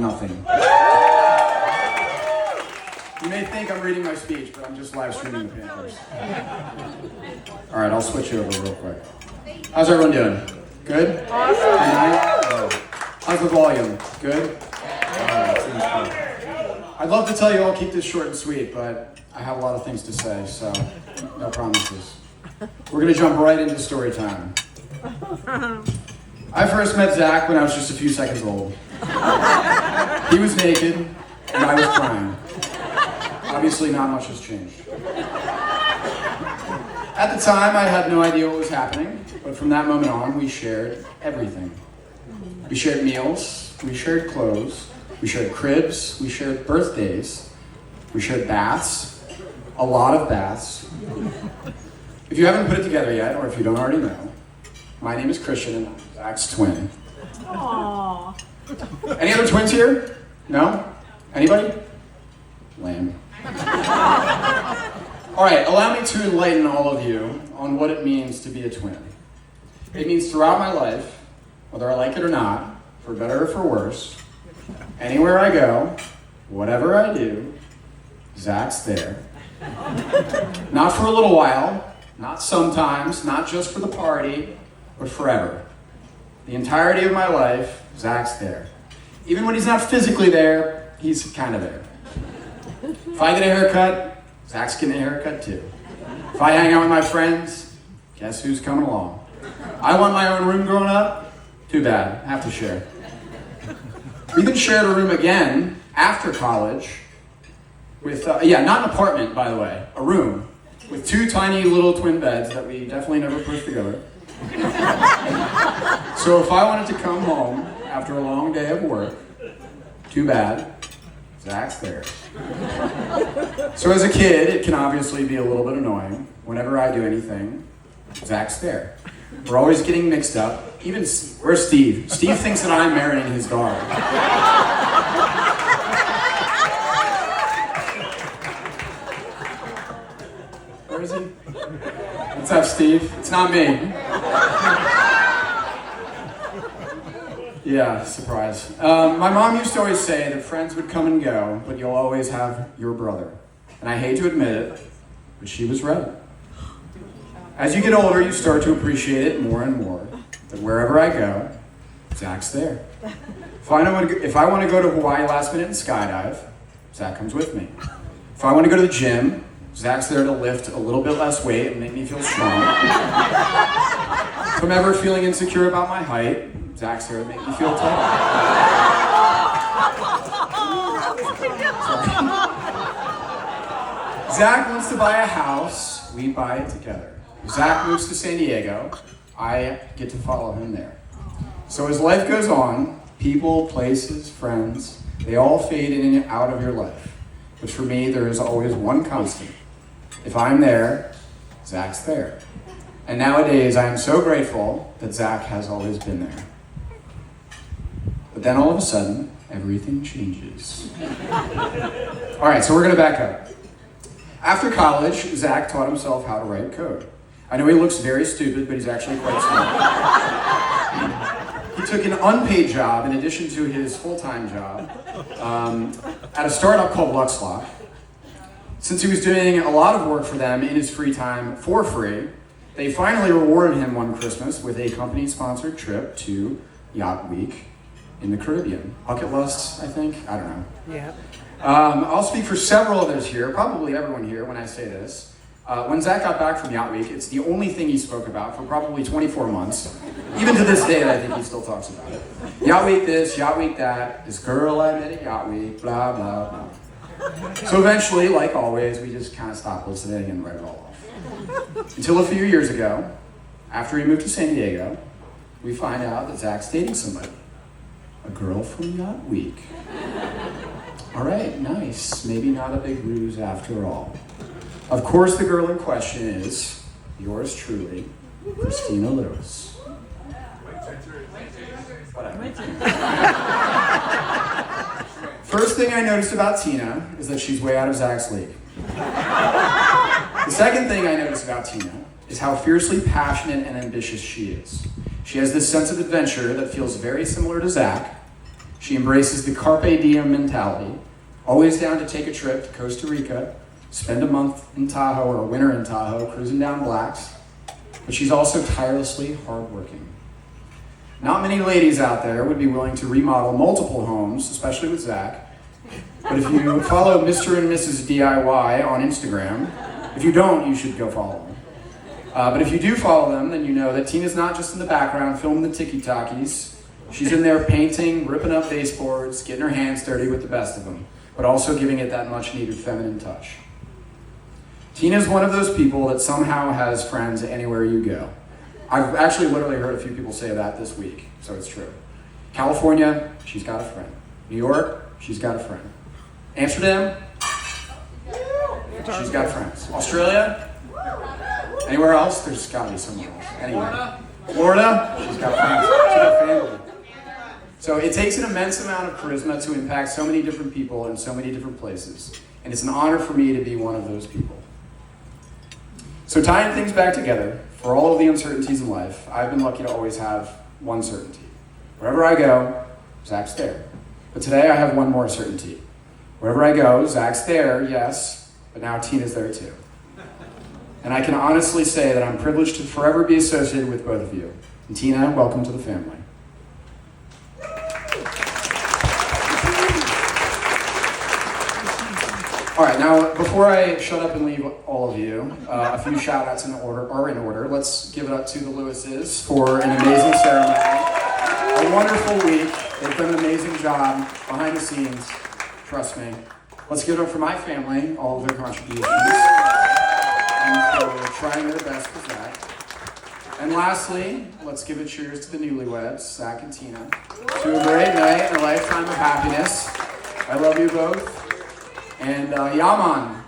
Nothing. You may think I'm reading my speech, but I'm just live streaming the Panthers. All right, I'll switch over real quick. How's everyone doing? Good? Awesome. How's the volume? Good? All right, seems good. I'd love to tell you I'll keep this short and sweet, but I have a lot of things to say, so no promises. We're going to jump right into story time. I first met Zach when I was just a few seconds old. He was naked, and I was crying. Obviously, not much has changed. At the time, I had no idea what was happening, but from that moment on, we shared everything. We shared meals, we shared clothes, we shared cribs, we shared birthdays, we shared baths, a lot of baths. If you haven't put it together yet, or if you don't already know, my name is Christian, and I'm Zach's twin. Aww. Any other twins here? No? Anybody? Lame. All right, allow me to enlighten all of you on what it means to be a twin. It means throughout my life, whether I like it or not, for better or for worse, anywhere I go, whatever I do, Zach's there. Not for a little while, not sometimes, not just for the party, but forever. The entirety of my life, Zach's there. Even when he's not physically there, he's kind of there. If I get a haircut, Zach's getting a haircut too. If I hang out with my friends, guess who's coming along? I want my own room growing up? Too bad, have to share. We even shared a room again after college with, not an apartment, by the way, a room with two tiny little twin beds that we definitely never pushed together. So if I wanted to come home after a long day of work, too bad, Zach's there. So as a kid, it can obviously be a little bit annoying. Whenever I do anything, Zach's there. We're always getting mixed up. Even, where's Steve? Steve thinks that I'm marrying his daughter. Where is he? What's up, Steve? It's not me. Yeah, surprise. My mom used to always say that friends would come and go, but you'll always have your brother. And I hate to admit it, but she was right. As you get older, you start to appreciate it more and more, that wherever I go, Zach's there. If I want to go to Hawaii last minute and skydive, Zach comes with me. If I want to go to the gym, Zach's there to lift a little bit less weight and make me feel strong. If I'm ever feeling insecure about my height, Zach's there to make me feel tall. Zach wants to buy a house, we buy it together. If Zach moves to San Diego, I get to follow him there. So as life goes on, people, places, friends, they all fade in and out of your life. But for me, there is always one constant. If I'm there, Zach's there. And nowadays, I am so grateful that Zach has always been there. But then all of a sudden, everything changes. All right, so we're gonna back up. After college, Zach taught himself how to write code. I know he looks very stupid, but he's actually quite smart. He took an unpaid job in addition to his full-time job at a startup called LuxLock. Since he was doing a lot of work for them in his free time for free, they finally rewarded him one Christmas with a company-sponsored trip to Yacht Week in the Caribbean. Bucket List, I think? I don't know. Yeah. I'll speak for several others here, probably everyone here when I say this. When Zach got back from Yacht Week, it's the only thing he spoke about for probably 24 months. Even to this day, I think he still talks about it. Yacht Week this, Yacht Week that, this girl I met at Yacht Week, blah, blah, blah. So eventually, like always, we just kind of stopped listening and read it all off. Until a few years ago, after he moved to San Diego, we find out that Zach's dating somebody. A girl from Yacht Week. All right, nice. Maybe not a big ruse after all. Of course, the girl in question is yours truly, Christina Lewis. First thing I noticed about Tina is that she's way out of Zach's league. The second thing I noticed about Tina is how fiercely passionate and ambitious she is. She has this sense of adventure that feels very similar to Zach. She She embraces the carpe diem mentality, always down to take a trip to Costa Rica, spend a month in Tahoe or a winter in Tahoe, cruising down blacks. But she's also tirelessly hardworking. Not many ladies out there would be willing to remodel multiple homes, especially with Zach. But if you follow Mr. and Mrs. DIY on Instagram, if you don't, you should go follow them. But if you do follow them, then you know that Tina's not just in the background filming the tiki-takis. She's in there painting, ripping up baseboards, getting her hands dirty with the best of them, but also giving it that much-needed feminine touch. Tina's one of those people that somehow has friends anywhere you go. I've actually literally heard a few people say that this week, so it's true. California, she's got a friend. New York, she's got a friend. Amsterdam, she's got friends. Australia, anywhere else, there's gotta be somewhere else. Anyway, Florida, she's got friends. She's got family. So it takes an immense amount of charisma to impact so many different people in so many different places. And it's an honor for me to be one of those people. So tying things back together, for all of the uncertainties in life, I've been lucky to always have one certainty. Wherever I go, Zach's there. But today I have one more certainty. Wherever I go, Zach's there, yes, but now Tina's there too. And I can honestly say that I'm privileged to forever be associated with both of you. And Tina, welcome to the family. All right, now before I shut up and leave all of you, a few shout outs in order. Let's give it up to the Lewises for an amazing ceremony. A wonderful week. They've done an amazing job behind the scenes, trust me. Let's give it up for my family, all of their contributions, and for trying their best with that. And lastly, let's give a cheers to the newlyweds, Zach and Tina, to a great night and a lifetime of happiness. I love you both. And Yaman.